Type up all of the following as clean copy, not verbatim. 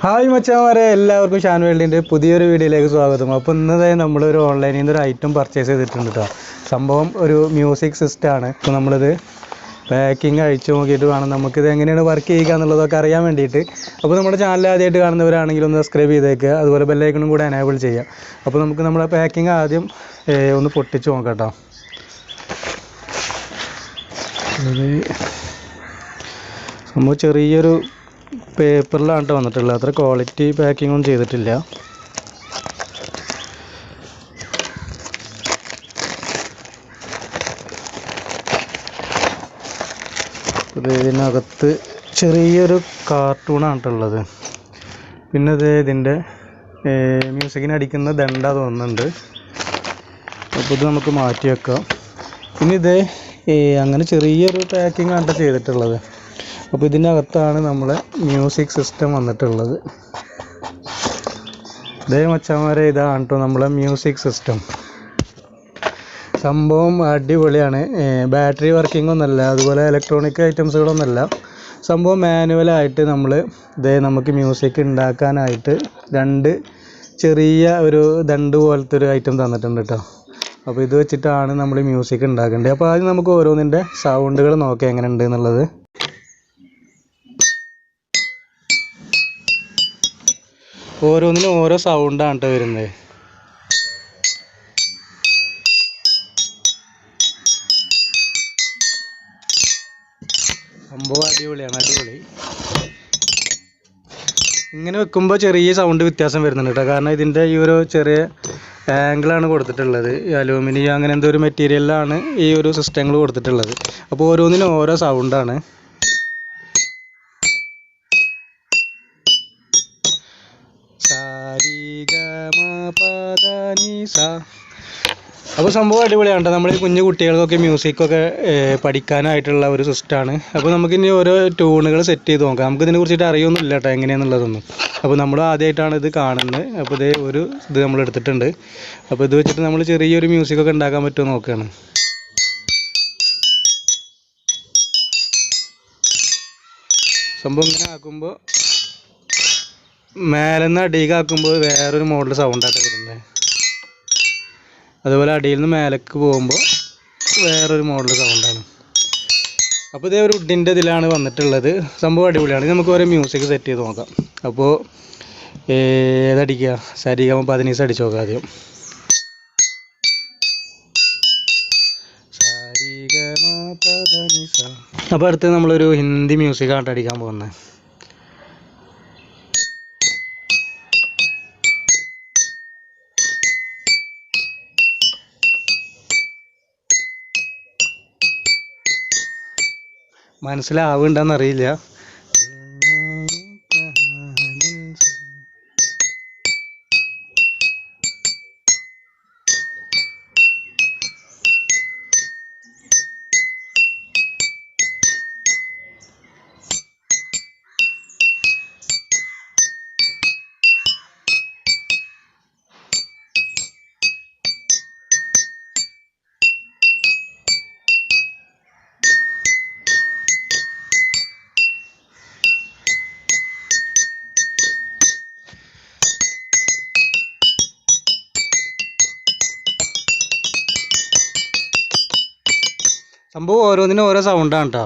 Hi മച്ചാമാരെ, എല്ലാവർക്കും ഷാൻ വേൾഡിൻ്റെ പുതിയൊരു വീഡിയോയിലേക്ക് സ്വാഗതം. അപ്പോൾ ഇന്നത്തെ നമ്മളൊരു ഓൺലൈനിൽ നിന്ന് ഒരു ഐറ്റം പർച്ചേസ് ചെയ്തിട്ടുണ്ട് കേട്ടോ. സംഭവം ഒരു മ്യൂസിക് സിസ്റ്റമാണ്. അപ്പോൾ നമ്മളിത് പാക്കിങ് അഴിച്ചു നോക്കിയിട്ട് വേണം നമുക്കിത് എങ്ങനെയാണ് വർക്ക് ചെയ്യുക എന്നുള്ളതൊക്കെ അറിയാൻ വേണ്ടിയിട്ട്. അപ്പോൾ നമ്മുടെ ചാനൽ ആദ്യമായിട്ട് കാണുന്നവരാണെങ്കിൽ ഒന്ന് സബ്സ്ക്രൈബ് ചെയ്തേക്കുക, അതുപോലെ ബെല്ലൈക്കണും കൂടെ എനേബിൾ ചെയ്യുക. അപ്പോൾ നമുക്ക് നമ്മുടെ പാക്കിങ് ആദ്യം ഒന്ന് പൊട്ടിച്ച് നോക്കാം കേട്ടോ. സംഭവം ചെറിയൊരു പേപ്പറിലാണ് വന്നിട്ടുള്ളത്, അത്ര ക്വാളിറ്റി പാക്കിംഗ് ഒന്നും ചെയ്തിട്ടില്ല. ഇതിനകത്ത് ചെറിയൊരു കാർട്ടൂണാണ്. പിന്നെ ഇതിൻ്റെ മ്യൂസിക്കിന് അടിക്കുന്ന ദണ്ട തോന്നുന്നുണ്ട്. അപ്പോൾ ഇത് നമുക്ക് മാറ്റി വെക്കാം. പിന്നെ അങ്ങനെ ചെറിയൊരു പാക്കിംഗ് ആണ് ചെയ്തിട്ടുള്ളത്. അപ്പോൾ ഇതിനകത്താണ് നമ്മളെ മ്യൂസിക് സിസ്റ്റം വന്നിട്ടുള്ളത്. മച്ചാമാരെ, ഇതാണ് കേട്ടോ നമ്മളെ മ്യൂസിക് സിസ്റ്റം. സംഭവം അടിപൊളിയാണ്. ബാറ്ററി വർക്കിംഗ് ഒന്നുമല്ല, അതുപോലെ ഇലക്ട്രോണിക് ഐറ്റംസുകളൊന്നുമല്ല. സംഭവം മാനുവലായിട്ട് നമുക്ക് മ്യൂസിക് ഉണ്ടാക്കാനായിട്ട് രണ്ട് ചെറിയ ഒരു ദണ്ട് പോലത്തെ ഒരു ഐറ്റം തന്നിട്ടുണ്ട് കേട്ടോ. അപ്പോൾ ഇത് വെച്ചിട്ടാണ് നമ്മൾ മ്യൂസിക് ഉണ്ടാക്കേണ്ടത്. അപ്പോൾ ആദ്യം നമുക്ക് ഓരോന്നിൻ്റെ സൗണ്ടുകൾ നോക്കാം എങ്ങനെ ഉണ്ട് എന്നുള്ളത്. ഓരോന്നിനും ഓരോ സൗണ്ടാണ് കേട്ടോ വരുന്നത്. സംഭവം അടിപൊളിയാണ്, അടിപൊളി. ഇങ്ങനെ വെക്കുമ്പോൾ ചെറിയ സൗണ്ട് വ്യത്യാസം വരുന്നുണ്ട് കേട്ടോ. കാരണം ഇതിൻ്റെ ഈ ഒരു ചെറിയ ആംഗിളാണ് കൊടുത്തിട്ടുള്ളത്. ഈ അലൂമിനിയം അങ്ങനെ എന്തോ ഒരു മെറ്റീരിയലിലാണ് ഈ ഒരു സിസ്റ്റങ്ങൾ കൊടുത്തിട്ടുള്ളത്. അപ്പോൾ ഓരോന്നിനും ഓരോ സൗണ്ടാണ്. അപ്പോൾ സംഭവം അടിപൊളിയാണ് കേട്ടോ. നമ്മൾ കുഞ്ഞു കുട്ടികൾക്കൊക്കെ മ്യൂസിക്കൊക്കെ പഠിക്കാനായിട്ടുള്ള ഒരു സിസ്റ്റമാണ്. അപ്പോൾ നമുക്കിനി ഓരോ ട്യൂണുകൾ സെറ്റ് ചെയ്ത് നോക്കാം. നമുക്കിതിനെ കുറിച്ചിട്ട് അറിയൊന്നുമില്ല കേട്ടോ എങ്ങനെയാണെന്നുള്ളതൊന്നും. അപ്പോൾ നമ്മൾ ആദ്യമായിട്ടാണ് ഇത് കാണുന്നത്. അപ്പോൾ ഇത് നമ്മൾ എടുത്തിട്ടുണ്ട്. അപ്പോൾ ഇത് വെച്ചിട്ട് നമ്മൾ ചെറിയൊരു മ്യൂസിക്കൊക്കെ ഉണ്ടാക്കാൻ പറ്റുമോ നോക്കുകയാണ്. സംഭവം ഇങ്ങനെ ആക്കുമ്പോൾ മേലെന്ന് അടിയിലേക്ക് ആക്കുമ്പോൾ വേറൊരു മോഡൽ സൗണ്ടായിട്ട് വരുന്നത്. അതുപോലെ അടിയിൽ നിന്ന് മേലേക്ക് പോകുമ്പോൾ വേറൊരു മോഡൽ സൗണ്ടാണ്. അപ്പോൾ ഒരു വുഡിൻ്റെ ഇതിലാണ് വന്നിട്ടുള്ളത്. സംഭവം അടിപൊളിയാണ്. നമുക്ക് ഓരോ മ്യൂസിക് സെറ്റ് ചെയ്ത് നോക്കാം. അപ്പോൾ ഏതടിക്കുക? സരിഗമ പതിനീസ് അടിച്ച് നോക്കാം ആദ്യം. സരിഗമ പതിനീസ. അപ്പോൾ അടുത്ത് നമ്മളൊരു ഹിന്ദി മ്യൂസിക്കാണ് അടിക്കാൻ പോകുന്നത്. മനസ്സിലാവുന്നുണ്ടെന്ന് അറിയില്ല. സംഭവം ഓരോന്നിനും ഓരോ സൗണ്ടാണ് കേട്ടോ.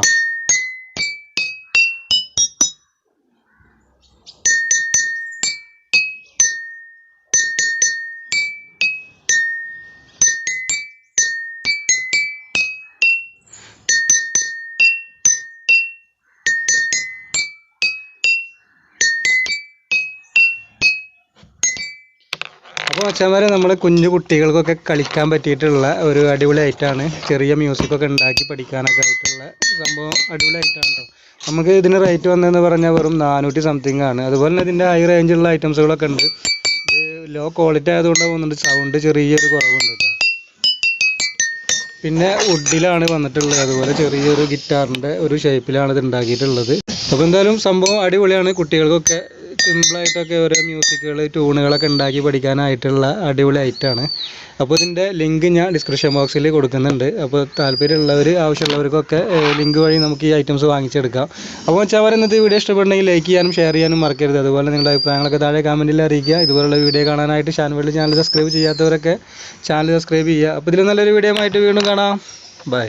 അപ്പോൾ അച്ഛന്മാരെ, നമ്മൾ കുഞ്ഞു കുട്ടികൾക്കൊക്കെ കളിക്കാൻ പറ്റിയിട്ടുള്ള ഒരു അടിപൊളി ഐറ്റമാണ്. ചെറിയ മ്യൂസിക്കൊക്കെ ഉണ്ടാക്കി പഠിക്കാനൊക്കെ ആയിട്ടുള്ള സംഭവം അടിപൊളി ഐറ്റമാണ് കേട്ടോ. നമുക്ക് ഇതിന് റേറ്റ് വന്നതെന്ന് പറഞ്ഞാൽ വെറും 400 സംതിങ് ആണ്. അതുപോലെ തന്നെ ഇതിൻ്റെ ഹൈ റേഞ്ചുള്ള ഐറ്റംസുകളൊക്കെ ഉണ്ട്. ഇത് ലോ ക്വാളിറ്റി ആയതുകൊണ്ട് പോകുന്നുണ്ട്, സൗണ്ട് ചെറിയൊരു കുറവുണ്ട് കേട്ടോ. പിന്നെ വുഡിലാണ് വന്നിട്ടുള്ളത്. അതുപോലെ ചെറിയൊരു ഗിറ്റാറിൻ്റെ ഒരു ഷേപ്പിലാണ് ഇത് ഉണ്ടാക്കിയിട്ടുള്ളത്. അപ്പോൾ എന്തായാലും സംഭവം അടിപൊളിയാണ്. കുട്ടികൾക്കൊക്കെ സിമ്പിളായിട്ടൊക്കെ ഓരോ മ്യൂസിക്കുകൾ ട്യൂണുകളൊക്കെ ഉണ്ടാക്കി പഠിക്കാനായിട്ടുള്ള അടിപൊളി ഐറ്റമാണ്. അപ്പോൾ ഇതിൻ്റെ ലിങ്ക് ഞാൻ ഡിസ്ക്രിപ്ഷൻ ബോക്സിൽ കൊടുക്കുന്നുണ്ട്. അപ്പോൾ താല്പര്യമുള്ളവർ ആവശ്യമുള്ളവർക്കൊക്കെ ലിങ്ക് വഴി നമുക്ക് ഈ ഐറ്റംസ് വാങ്ങിച്ചെടുക്കാം. അപ്പോൾ വെച്ചാൽ ഇന്നത്തെ വീഡിയോ ഇഷ്ടപ്പെട്ടുണ്ടെങ്കിൽ ലൈക്ക് ചെയ്യാനും ഷെയർ ചെയ്യാനും മറക്കരുത്. അതുപോലെ നിങ്ങളുടെ അഭിപ്രായങ്ങളൊക്കെ താഴെ കമൻറ്റിൽ അറിയിക്കുക. ഇതുപോലുള്ള വീഡിയോ കാണാനായിട്ട് ഷാൻ വേൾഡ് ചാനൽ സബ്സ്ക്രൈബ് ചെയ്യാത്തവരൊക്കെ ചാനൽ സബ്സ്ക്രൈബ് ചെയ്യുക. അപ്പോൾ ഇതിൽ നല്ലൊരു വീഡിയോ ആയിട്ട് വീണ്ടും കാണാം. ബൈ.